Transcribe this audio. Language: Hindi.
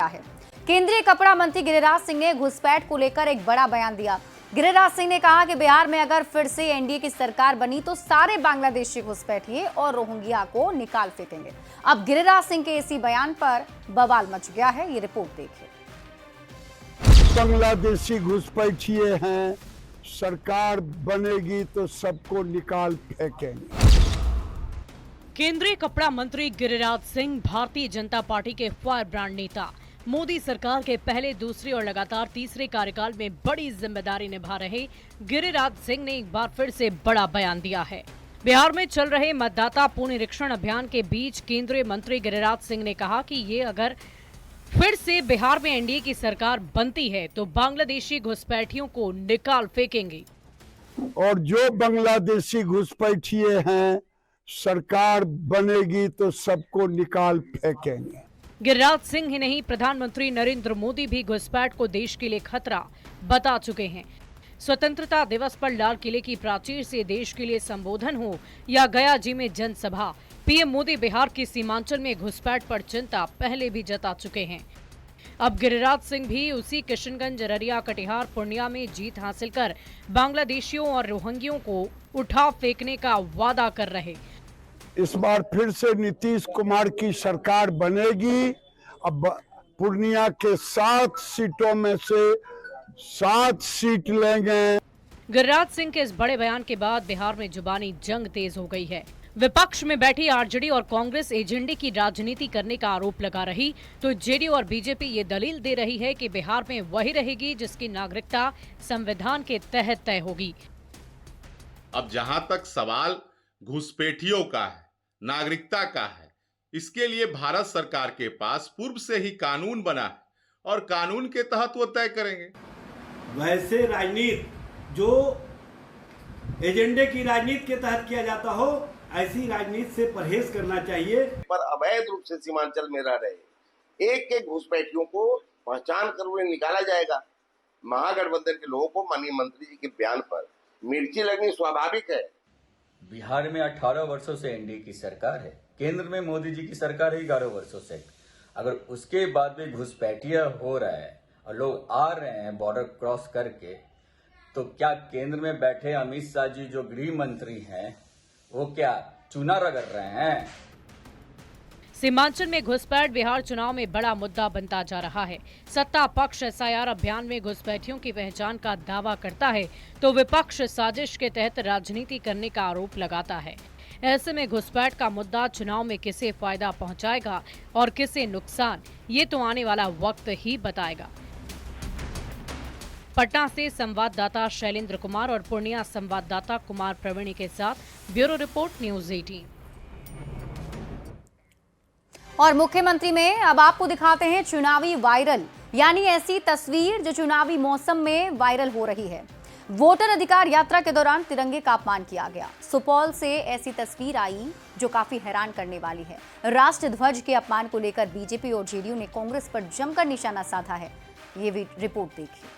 है। केंद्रीय कपड़ा मंत्री गिरिराज सिंह ने घुसपैठ को लेकर एक बड़ा बयान दिया। गिरिराज सिंह ने कहा कि बिहार में अगर फिर से एनडीए की सरकार बनी तो सारे बांग्लादेशी घुसपैठिए और रोहिंग्या को निकाल फेंकेंगे। अब गिरिराज सिंह के इसी बयान पर बवाल मच गया है, ये रिपोर्ट देखिए। बांग्लादेशी घुसपैठिए हैं, सरकार बनेगी तो सबको निकाल फेंकेंगे। केंद्रीय कपड़ा मंत्री गिरिराज सिंह भारतीय जनता पार्टी के फायर ब्रांड नेता, मोदी सरकार के पहले, दूसरे और लगातार तीसरे कार्यकाल में बड़ी जिम्मेदारी निभा रहे गिरिराज सिंह ने एक बार फिर से बड़ा बयान दिया है। बिहार में चल रहे मतदाता पुनरीक्षण अभियान के बीच केंद्रीय मंत्री गिरिराज सिंह ने कहा कि ये अगर फिर से बिहार में एनडीए की सरकार बनती है तो बांग्लादेशी घुसपैठियों को निकाल फेंकेंगे। और जो बांग्लादेशी घुसपैठिए हैं, सरकार बनेगी तो सबको निकाल फेंकेंगे। गिरिराज सिंह ही नहीं, प्रधानमंत्री नरेंद्र मोदी भी घुसपैठ को देश के लिए खतरा बता चुके हैं। स्वतंत्रता दिवस पर लाल किले की प्राचीर से देश के लिए संबोधन हो या गया जी में जनसभा, पीएम मोदी बिहार के सीमांचल में घुसपैठ पर चिंता पहले भी जता चुके हैं। अब गिरिराज सिंह भी उसी किशनगंज, अररिया, कटिहार, पूर्णिया में जीत हासिल कर बांग्लादेशियों और रोहिंग्यों को उठा फेंकने का वादा कर रहे। इस बार फिर से नीतीश कुमार की सरकार बनेगी। अब पूर्णिया के 7 सीटों में से 7 सीट लेंगे। गिरिराज सिंह के इस बड़े बयान के बाद बिहार में जुबानी जंग तेज हो गई है। विपक्ष में बैठी आरजेडी और कांग्रेस एजेंडे की राजनीति करने का आरोप लगा रही तो जेडीयू और बीजेपी ये दलील दे रही है कि बिहार में वही रहेगी जिसकी नागरिकता संविधान के तहत तय होगी। अब जहां तक सवाल घुसपैठियों का है, नागरिकता का है, इसके लिए भारत सरकार के पास पूर्व से ही कानून बना है और कानून के तहत वो तय करेंगे। वैसे राजनीति जो एजेंडे की राजनीति के तहत किया जाता हो, ऐसी राजनीति से परहेज करना चाहिए। पर अवैध रूप से सीमांचल में रह रहे एक एक घुसपैठियों को पहचान कर उन्हें निकाला जाएगा। महागठबंधन के लोगों को माननीय मंत्री जी के बयान पर मिर्ची लगनी स्वाभाविक है। बिहार में 18 वर्षों से एनडीए की सरकार है, केंद्र में मोदी जी की सरकार है 11 वर्षों से। अगर उसके बाद भी घुसपैठिया हो रहा है और लोग आ रहे हैं बॉर्डर क्रॉस करके, तो क्या केंद्र में बैठे अमित शाह जी जो गृह मंत्री हैं वो क्या चूना रगड़ रहे हैं? सीमांचल में घुसपैठ बिहार चुनाव में बड़ा मुद्दा बनता जा रहा है। सत्ता पक्ष एसआईआर अभियान में घुसपैठियों की पहचान का दावा करता है तो विपक्ष साजिश के तहत राजनीति करने का आरोप लगाता है। ऐसे में घुसपैठ का मुद्दा चुनाव में किसे फायदा पहुंचाएगा और किसे नुकसान, ये तो आने वाला वक्त ही बताएगा। पटना से संवाददाता शैलेंद्र कुमार और पूर्णिया संवाददाता कुमार प्रवीणी के साथ ब्यूरो रिपोर्ट, न्यूज़ 18। और मुख्यमंत्री में अब आपको दिखाते हैं चुनावी वायरल, यानी ऐसी तस्वीर जो चुनावी मौसम में वायरल हो रही है। वोटर अधिकार यात्रा के दौरान तिरंगे का अपमान किया गया। सुपौल से ऐसी तस्वीर आई जो काफी हैरान करने वाली है। राष्ट्र ध्वज के अपमान को लेकर बीजेपी और जेडीयू ने कांग्रेस पर जमकर निशाना साधा है। ये भी रिपोर्ट देखिए।